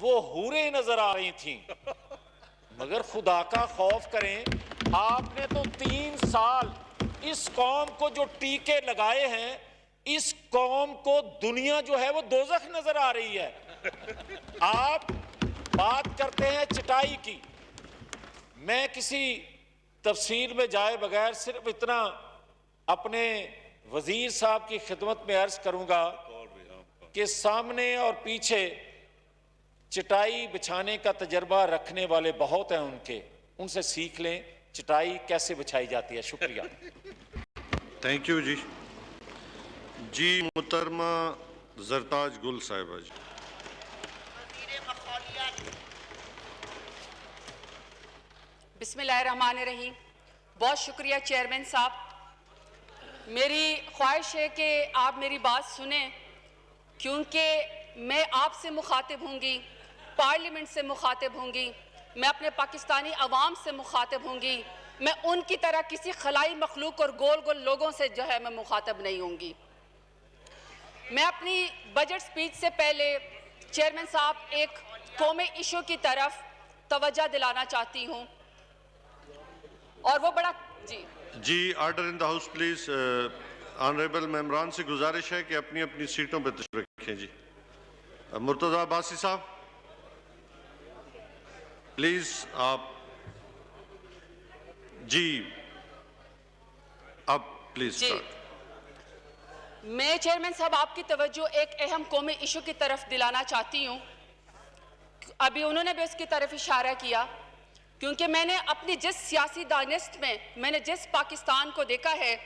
وہ حوریں نظر آ رہی تھیں. مگر خدا کا خوف کریں, آپ نے تو 3 سال اس قوم کو جو ٹیکے لگائے ہیں, اس قوم کو دنیا جو ہے وہ دوزخ نظر آ رہی ہے. آپ بات کرتے ہیں چٹائی کی. میں کسی تفصیل میں جائے بغیر صرف اتنا اپنے وزیر صاحب کی خدمت میں عرض کروں گا کہ سامنے اور پیچھے چٹائی بچھانے کا تجربہ رکھنے والے بہت ہیں, ان سے سیکھ لیں چٹائی کیسے بچھائی جاتی ہے. شکریہ. تھینک یو جی. جی محترمہ زرتاج گل صاحبہ جی. بسم اللہ الرحمن الرحیم. بہت شکریہ چیئرمین صاحب. میری خواہش ہے کہ آپ میری بات سنیں, کیونکہ میں آپ سے مخاطب ہوں گی, پارلیمنٹ سے مخاطب ہوں گی, میں اپنے پاکستانی عوام سے مخاطب ہوں گی. میں ان کی طرح کسی خلائی مخلوق اور گول گول لوگوں سے جو ہے میں مخاطب نہیں ہوں گی. میں اپنی بجٹ سپیچ سے پہلے چیئرمین صاحب ایک قومی ایشو کی طرف توجہ دلانا چاہتی ہوں, اور وہ بڑا جی order in the house please. Honourable ممبران سے گزارش ہے کہ اپنی اپنی سیٹوں پہ تشریف رکھیں. جی مرتضی عباسی صاحب پلیز. آپ جی اب پلیز. میں چیئرمین صاحب آپ کی توجہ ایک اہم قومی ایشو کی طرف دلانا چاہتی ہوں. ابھی انہوں نے بھی اس کی طرف اشارہ کیا, کیونکہ میں نے اپنی جس سیاسی دانست میں نے جس پاکستان کو دیکھا ہے,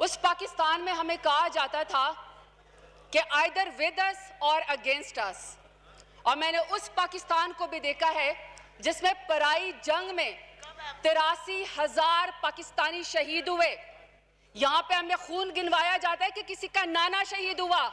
اس پاکستان میں ہمیں کہا جاتا تھا کہ either with us or against us. اور میں نے اس پاکستان کو بھی دیکھا ہے جس میں پرائی جنگ میں 83,000 پاکستانی شہید ہوئے. یہاں پہ ہمیں خون گنوایا جاتا ہے کہ کسی کا نانا شہید ہوا,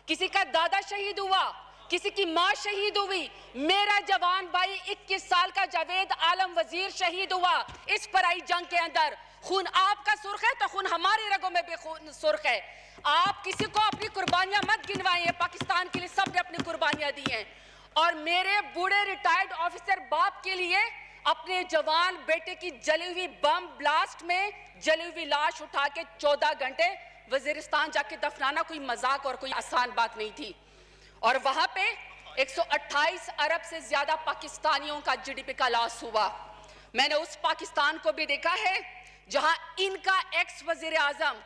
کسی کا دادا شہید ہوا, کسی کی ماں شہید ہوئی. میرا جوان بھائی 21 سال کا جاوید عالم وزیر شہید ہوا اس پرائی جنگ کے اندر. خون آپ کا سرخ ہے تو خون ہماری رگوں میں بھی خون سرخ ہے. آپ کسی کو اپنی قربانیاں مت گنوائیں, پاکستان کے لیے سب نے اپنی قربانیاں دی ہیں. اور میرے بوڑھے ریٹائرڈ آفیسر باپ کے لیے اپنے جوان بیٹے کی جلی ہوئی بم بلاسٹ میں جلی ہوئی لاش اٹھا کے 14 گھنٹے وزیرستان جا کے دفنانا کوئی مذاق اور کوئی آسان بات نہیں تھی. اور وہاں پہ 128 ارب سے زیادہ پاکستانیوں کا جی ڈی پی کا لاس ہوا. میں نے اس پاکستان کو بھی دیکھا ہے جہاں ان کا ایکس وزیر اعظم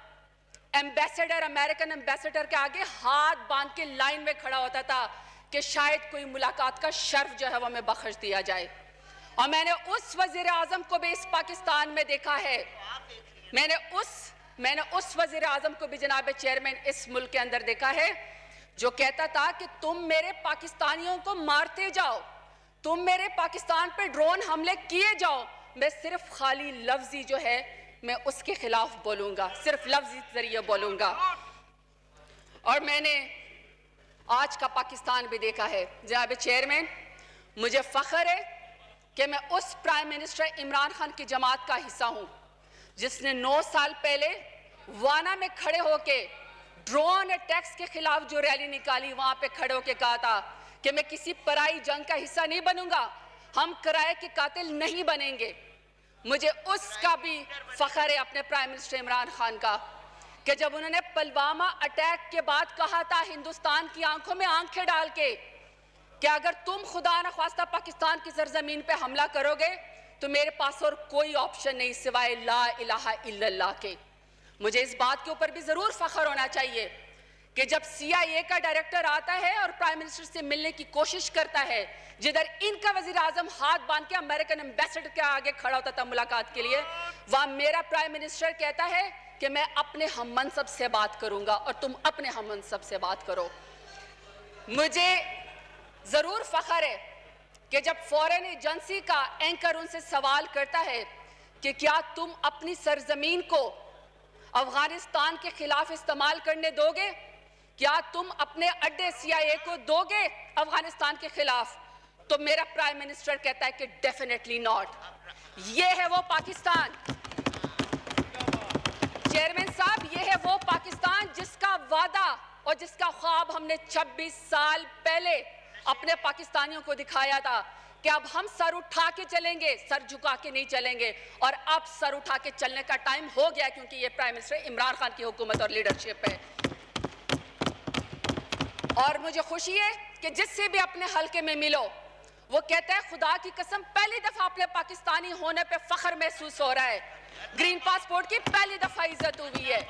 ایمبیسڈر, امریکن ایمبیسڈر کے آگے ہاتھ باندھ کے لائن میں کھڑا ہوتا تھا کہ شاید کوئی ملاقات کا شرف جو ہے وہ ہمیں بخش دیا جائے. اور میں نے اس وزیر اعظم کو بھی اس پاکستان میں دیکھا ہے, میں نے اس وزیر اعظم کو بھی جناب چیئرمین اس ملک کے اندر دیکھا ہے جو کہتا تھا کہ تم میرے پاکستانیوں کو مارتے جاؤ, تم میرے پاکستان پہ ڈرون حملے کیے جاؤ, میں صرف خالی لفظی جو ہے میں اس کے خلاف بولوں گا, صرف لفظی ذریعے بولوں گا. اور میں نے آج کا پاکستان بھی دیکھا ہے. جناب چیئرمین, مجھے فخر ہے کہ میں اس پرائم منسٹر عمران خان کی جماعت کا حصہ ہوں جس نے 9 سال پہلے وانا میں کھڑے ہو کے ڈرون اٹیکس کے خلاف جو ریلی نکالی, وہاں پہ کھڑے ہو کے کہا تھا کہ میں کسی پرائی جنگ کا حصہ نہیں بنوں گا, ہم کرائے کے قاتل نہیں بنیں گے. مجھے اس کا بھی فخر ہے اپنے پرائم منسٹر عمران خان کا کہ جب انہوں نے پلوامہ اٹیک کے بعد کہا تھا ہندوستان کی آنکھوں میں آنکھیں ڈال کے کہ اگر تم خدا نخواستہ پاکستان کی سرزمین پہ حملہ کرو گے تو میرے پاس اور کوئی آپشن نہیں سوائے لا الہ الا اللہ کے. مجھے اس بات کے اوپر بھی ضرور فخر ہونا چاہیے کہ جب سی آئی اے کا ڈائریکٹر آتا ہے اور پرائم منسٹر سے ملنے کی کوشش کرتا ہے, جدھر ان کا وزیر اعظم ہاتھ باندھ کے امریکن ایمبیسڈر کے آگے کھڑا ہوتا تھا ملاقات کے لیے, وہاں میرا پرائم منسٹر کہتا ہے کہ میں اپنے ہم منصب سے بات کروں گا اور تم اپنے ہم منصب سے بات کرو. مجھے ضرور فخر ہے کہ جب فورن ایجنسی کا اینکر ان سے سوال کرتا ہے کہ کیا تم اپنی سرزمین کو افغانستان کے خلاف استعمال کرنے دو گے, کیا تم اپنے اڈے سی آئی اے کو دو گے افغانستان کے خلاف, تو میرا پرائم منسٹر کہتا ہے کہ ڈیفینیٹلی ناٹ. یہ ہے وہ پاکستان چیئرمین صاحب, یہ ہے وہ پاکستان جس کا وعدہ اور جس کا خواب ہم نے 26 سال پہلے اپنے پاکستانیوں کو دکھایا تھا کہ اب ہم سر اٹھا کے چلیں گے, سر جھکا کے نہیں چلیں گے, اور اب سر اٹھا کے چلنے کا ٹائم ہو گیا, کیونکہ یہ پرائم منسٹر عمران خان کی حکومت اور لیڈرشپ ہے. اور مجھے خوشی ہے کہ جس سے بھی اپنے حلقے میں ملو وہ کہتا ہے خدا کی قسم پہلی دفعہ اپنے پاکستانی ہونے پہ فخر محسوس ہو رہا ہے, گرین پاسپورٹ کی پہلی دفعہ عزت ہوئی ہے.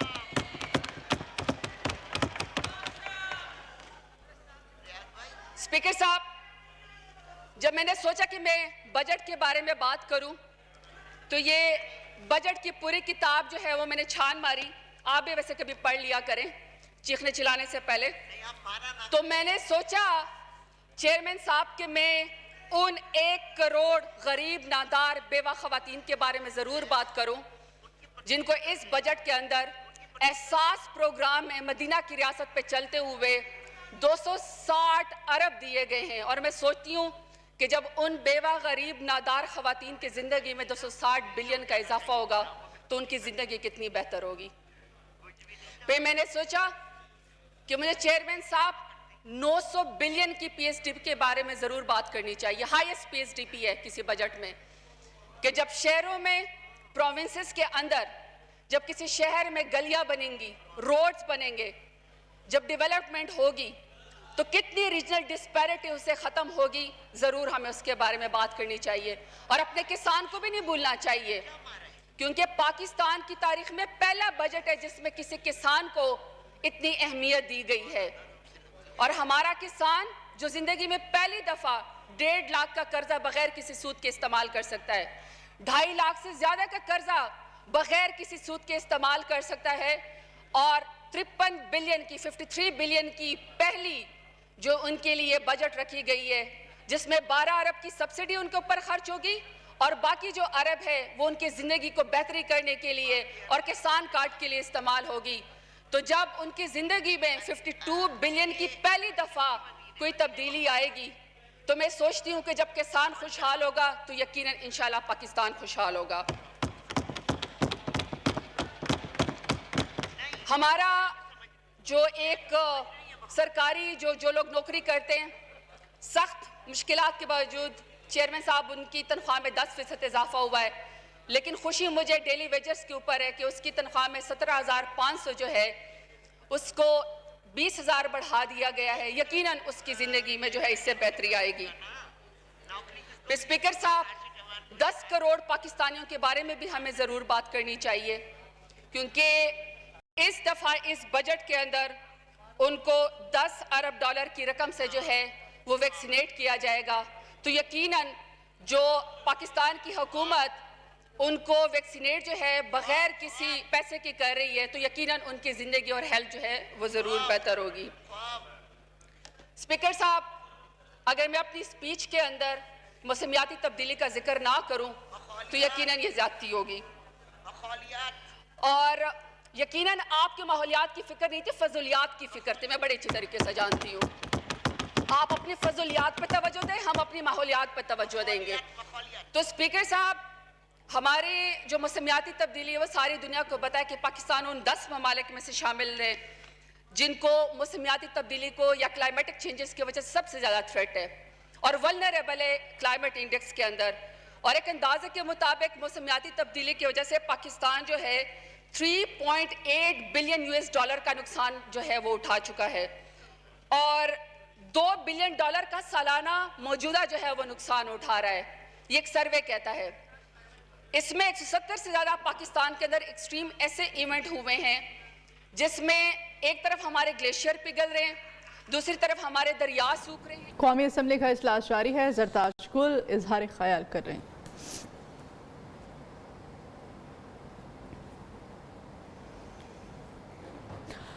اسپیکر صاحب, جب میں نے سوچا کہ میں بجٹ کے بارے میں بات کروں تو یہ بجٹ کی پوری کتاب جو ہے وہ میں نے چھان ماری, آپ بھی ویسے کبھی پڑھ لیا کریں چیخنے چلانے سے پہلے. تو میں نے سوچا چیئرمین صاحب کہ میں ان 1 کروڑ غریب نادار بیوہ خواتین کے بارے میں ضرور بات کروں جن کو اس بجٹ کے اندر احساس پروگرام میں مدینہ کی ریاست پہ چلتے ہوئے 260 ارب دیے گئے ہیں. اور میں سوچتی ہوں کہ جب ان بیوہ غریب نادار خواتین کی زندگی میں 260 بلین کا اضافہ ہوگا تو ان کی زندگی کتنی بہتر ہوگی. پھر میں نے سوچا کہ مجھے چیئرمین صاحب 900 بلین کی پی ایس ڈی پی کے بارے میں ضرور بات کرنی چاہیے. Highest P S D P ہے کسی بجٹ میں, کہ جب شہروں میں پروونسز کے اندر جب کسی شہر میں گلیاں بنیں گی, روڈز بنیں گے, جب ڈیولپمنٹ ہوگی تو کتنی ریجنل ڈسپیرٹی اسے ختم ہوگی, ضرور ہمیں اس کے بارے میں بات کرنی چاہیے. اور اپنے کسان کو بھی نہیں بھولنا چاہیے, کیونکہ پاکستان کی تاریخ میں پہلا بجٹ ہے جس میں کسی کسان کو اتنی اہمیت دی گئی ہے. اور ہمارا کسان جو زندگی میں پہلی دفعہ 1.5 لاکھ کا قرضہ بغیر کسی سود کے استعمال کر سکتا ہے, 2.5 لاکھ سے زیادہ کا قرضہ بغیر کسی سود کے استعمال کر سکتا ہے, اور 53 بلین کی 53 بلین کی پہلی جو ان کے لیے بجٹ رکھی گئی ہے جس میں 12 ارب کی سبسڈی ان کے اوپر خرچ ہوگی اور باقی جو ارب ہے وہ ان کی زندگی کو بہتری کرنے کے لیے اور کسان کارڈ کے لیے استعمال ہوگی. تو جب ان کی زندگی میں 52 بلین کی پہلی دفعہ کوئی تبدیلی آئے گی تو میں سوچتی ہوں کہ جب کسان خوشحال ہوگا تو یقیناً انشاءاللہ پاکستان خوشحال ہوگا. ہمارا جو ایک سرکاری جو لوگ نوکری کرتے ہیں, سخت مشکلات کے باوجود چیئرمین صاحب ان کی تنخواہ میں 10% اضافہ ہوا ہے, لیکن خوشی مجھے ڈیلی ویجز کے اوپر ہے کہ اس کی تنخواہ میں 17,500 جو ہے اس کو 20,000 بڑھا دیا گیا ہے. یقیناً اس کی زندگی میں جو ہے اس سے بہتری آئے گی. اسپیکر صاحب, 10 کروڑ پاکستانیوں کے بارے میں بھی ہمیں ضرور بات کرنی چاہیے, کیونکہ اس دفعہ اس بجٹ کے اندر ان کو 10 ارب ڈالر کی رقم سے جو ہے وہ ویکسینیٹ کیا جائے گا. تو یقیناً جو پاکستان کی حکومت ان کو ویکسینیٹ جو ہے بغیر کسی پیسے کی کر رہی ہے تو یقیناً ان کی زندگی اور ہیلتھ جو ہے وہ ضرور بہتر ہوگی. اسپیکر صاحب, اگر میں اپنی سپیچ کے اندر موسمیاتی تبدیلی کا ذکر نہ کروں تو یقیناً یہ زیادتی ہوگی, اور یقیناً آپ کے ماحولیات کی فکر نہیں تھی, فضولیات کی فکر تھی. میں بڑے اچھی طریقے سے جانتی ہوں. آپ اپنی فضولیات پہ توجہ دیں, ہم اپنی ماحولیات پہ توجہ دیں گے. تو اسپیکر صاحب, ہماری جو موسمیاتی تبدیلی ہے وہ ساری دنیا کو پتہ ہے کہ پاکستان ان 10 ممالک میں سے شامل ہے جن کو موسمیاتی تبدیلی کو یا کلائمیٹک چینجز کی وجہ سے سب سے زیادہ تھریٹ ہے اور ولنریبل ہے کلائمیٹ انڈیکس کے اندر. اور ایک اندازے کے مطابق موسمیاتی تبدیلی کی وجہ سے پاکستان جو ہے 3.8 بلین $US کا نقصان جو ہے وہ اٹھا چکا ہے, اور $2 بلین کا سالانہ موجودہ جو ہے وہ نقصان اٹھا رہا ہے. یہ ایک سروے کہتا ہے. اس میں 170 سے زیادہ پاکستان کے اندر ایکسٹریم ایسے ایونٹ ہوئے ہیں جس میں ایک طرف ہمارے گلیشیئر پگھل رہے ہیں, دوسری طرف ہمارے دریا سوکھ رہے ہیں. قومی اسمبلی کا اجلاس جاری ہے, زرتاج گل اظہار خیال کر رہے ہیں.